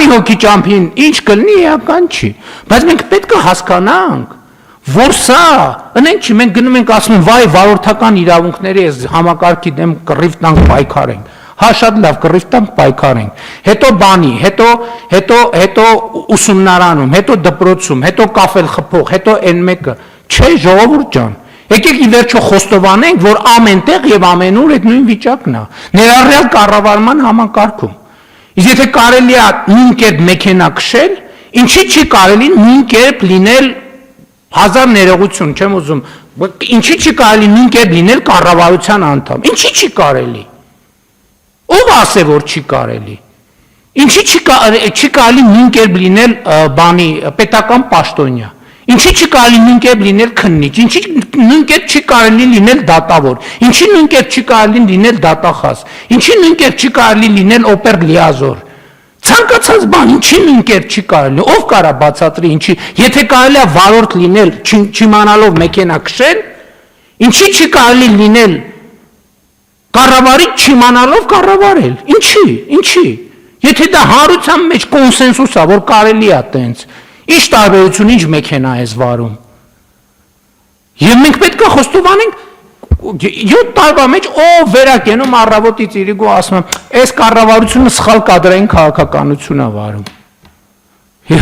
Քանի հոգի ճամփին ինչ կլինի էական չի, բայց մենք պետք է հասկանանք, որ սա, ընենք չի, մենք գնում ենք ասում վայ վարորդական իրավունքների այս համակարգի դեմ կռիվ տանք պայքարենք, հա շատ լավ կռիվ տանք պայքարենք, հետո բանի, հետո ուսումնարանում, հետո դպրոցում, հետո կաֆել խփող, հետո այն մեկը, չէ ժողովուրդ ջան, եկեք ի վերջո խոստովանենք, որ ամենտեղ եւ ամենուր այդ նույն վիճակն է, ներառյալ կառավարման համակարգում, իսկ եթե կարելի է նույն կերպ մեքենա քշել, ինչի չի կարելի նույն կերպ լինել հազար ներողություն, չեմ ուզում, ինչի չի կարելի նույն կերպ լինել կառավարության անդամ, ինչի չի կարելի, ով ասե, որ չի կարելի, ինչի չի կարելի նույն կերպ լինել բանի պետական պաշտոնյա, ինչի չի կարելի նույն կերպ լինել քննիչ, ինչի նույն կերպ չի կարելի լինել դատավոր, ինչի նույն կերպ չի կարելի լինել դատախազ, ինչի նույն կերպ չի կարելի լինել օպեր լիազոր, ցանկացած բան, ինչի նույն կերպ չի կարելի, ով կարա բացատրի, ինչի, եթե կարելի է վարորդ լինել, չիմանալով մեքենա քշել, ինչի չի կարելի լինել կառավարիչ չիմանալով կառավարել, ինչի, եթե դա հանրության մեջ կոնսենսուս է, որ կարելի է տենց, ինչ տարբերություն, ինչ մեքենա ես վարում, և մենք պետք է խոստովանենք, 7 տարվա մեջ ով վերակենում առավոտից իրիկու ասում եմ, այս կառավարությունը սխալ կադրային քաղաքականություն է վարում։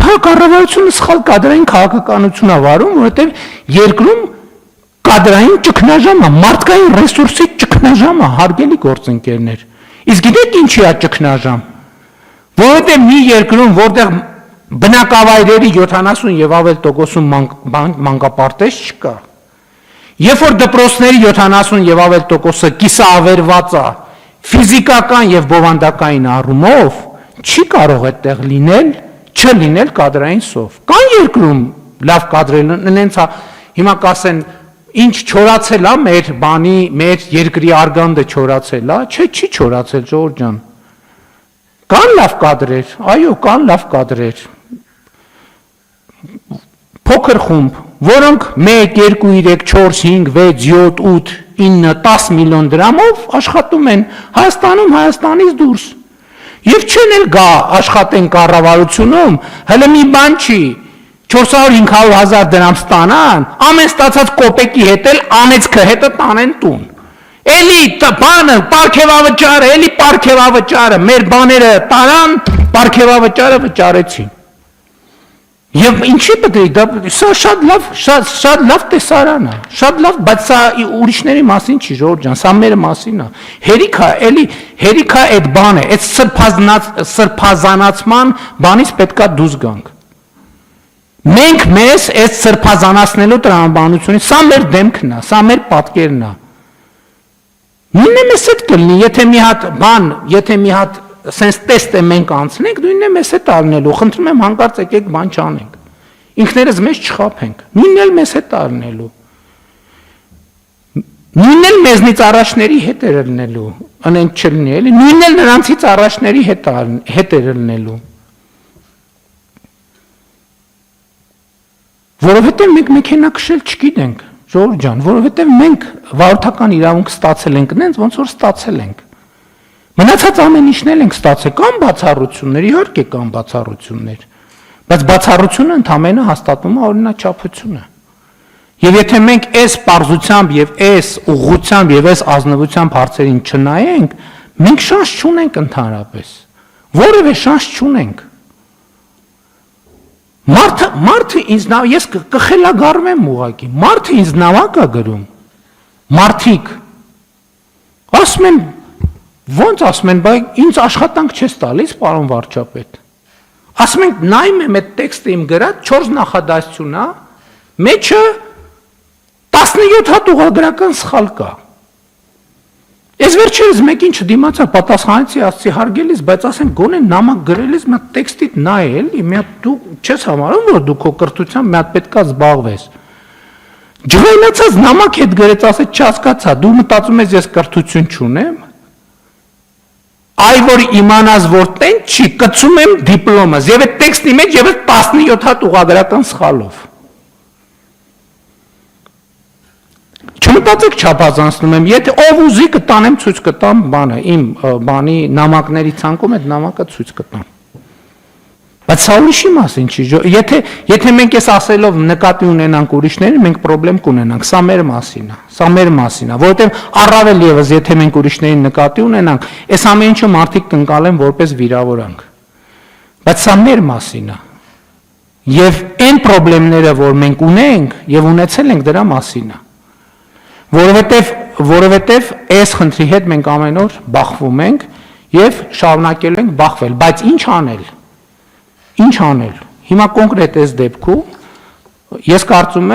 Հա կառավարությունը սխալ կադրային քաղաքականություն է վարում, որովհետև երկրում կադրային ճգնաժամ է, մարդկային ռեսուրսի ճգնաժամ է, հարգելի գործընկերներ։ Իսկ գիտեք ինչի է ճգնաժամ։ Որովհետև մի երկրում, որտեղ բնակավայրերի 70 եւ ավել տոկոսում մանկապարտեզ չկա, երբ որ դպրոցների 70 եւ ավել տոկոսը կիսաավերված է ֆիզիկական եւ բովանդակային առումով, չի կարող այդտեղ լինել, չլինել կադրային սով։ Կան երկրում լավ կադրեր, նենց հիմա կասեն, ինչ չորացել է մեր երկրի արգանդը չորացել է, չէ, չի չորացել, Ժողովուրդ ջան։ Կան լավ կադրեր, այո, կան լավ կադրեր։ Փոքր խումբ, որոնք 1, 2, 3, 4, 5, 6, 7, 8, 9, 10 միլիոն դրամով աշխատում են Հայաստանում, Հայաստանից դուրս։ Եվ չեն էլ գա աշխատեն կառավարությունում, հələ մի բան չի, 400-500 հազար դրամ ստանան, ամեն ստացած կոպեկի հետ էլ անեծքը հետը տանեն տուն։ Էլի բանը, պարգևավճարը, էլի պարգևավճարը, մեր բաները տարան, պարգևավճարը վճարեցին։ Եվ ինչի պետք է, սա շատ լավ տեսարան է, շատ լավ, բայց սա ուրիշների մասին չի, Ժողովուրդ ջան, սա մեր մասին է, հերիք է այդ բանը, այդ սրբազանացման բանից պետք է դուրս գանք։ Մենք մեզ այդ սրբազանացնելու տրամաբանությունից, սա մեր դեմքն է, սա մեր պատկերն է։ Նույնն է մեզ հետ կլինի, եթե մի հատ սենց տեստ է մենք անցնենք, նույնն է մեզ հետ արնելու, խնդրում եմ հանկարծ եկեք բան չանենք, ինքներս մեզ չխաբենք, նույնն էլ մեզ հետ արնելու, նույնն էլ մեզնից առաջների հետ էր ելնելու, ընենք չլնի էլի, նույնն էլ նրանցից առաջների հետ էր ելնելու, որովհետև մենք մեքենա քշել չգիտենք, Ժողովուրդ ջան, որովհետև մենք վարորդական իրավունք ստացել ենք նենց, ոնց որ ստացել ենք։ Մնացած ամեն ինչն էլ ենք ստացել, կան բացառություններ, իհարկե կան բացառություններ, բայց բացառությունը ընդամենը հաստատում է օրինաչափությունը։ Եվ եթե մենք այս պարզությամբ եւ այս ուղղությամբ եւ այս ազնվությամբ հարցերին չնայենք, մենք շանս չունենք ընդհանրապես։ Որևէ շանս չունենք։ Մարդը ինձ ես կխելագարում եմ ուղղակի, մարդը ինձ նավակ է գրում, մարդիկ, ասում են, ոնց ասում են, բայց ինձ աշխատանք չես տալիս, պարոն վարչապետ, ասում ենք, նայում եմ այդ տեքստը իմ գրած, 4 նախադասություն է, մեջը 17 հատ ուղղագրական սխալ կա, ես վերջերս մեկին չդիմացա, պատասխանեցի, ասացի հարգելիս, բայց ասենք գոնե նամակ գրել ես, մի հատ տեքստիդ նայել, մի հատ դու չես համարում, որ դու քո կրթությամբ մի հատ պետքա զբաղվես։ Ջղայնացած նամակ հետ գրեց, ասեց չհասկացա, դու մտածում ես ես կրթություն չունեմ։ Այ որ իմանաս որ տեն չի, կծում եմ դիպլոմս, եւ այդ տեքստի մեջ եւս 17 հատ ուղղագրական սխալով։ Չմտածեք չափազանցնում եմ, եթե ով ուզի կտանեմ ցույց կտամ բանը, իմ բանի նամակների ցանկում այդ նամակը ցույց կտամ։ Բայց սա ուրիշի մասին չի, եթե մենք այս ասելով նկատի ունենանք ուրիշներին, մենք խնդրեմ կունենանք, սա մեր մասին է, որովհետև առավել եւս եթե մենք ուրիշներին նկատի ունենանք, այս ամեն ինչը մարդիկ կընկալեն որպես վիրավորանք։ Բայց սա մեր մասին է։ Եվ այն խնդիրները, որ մենք ունենք եւ ունեցել ենք, դրա մասին է։ Որովհետև այս խնդրի հետ մենք ամեն օր բախվում ենք եւ շարունակելու ենք բախվել, բայց ինչ անել։ Ինչ անել։ Հիմա կոնկրետ այս դեպքում ես կարծում եմ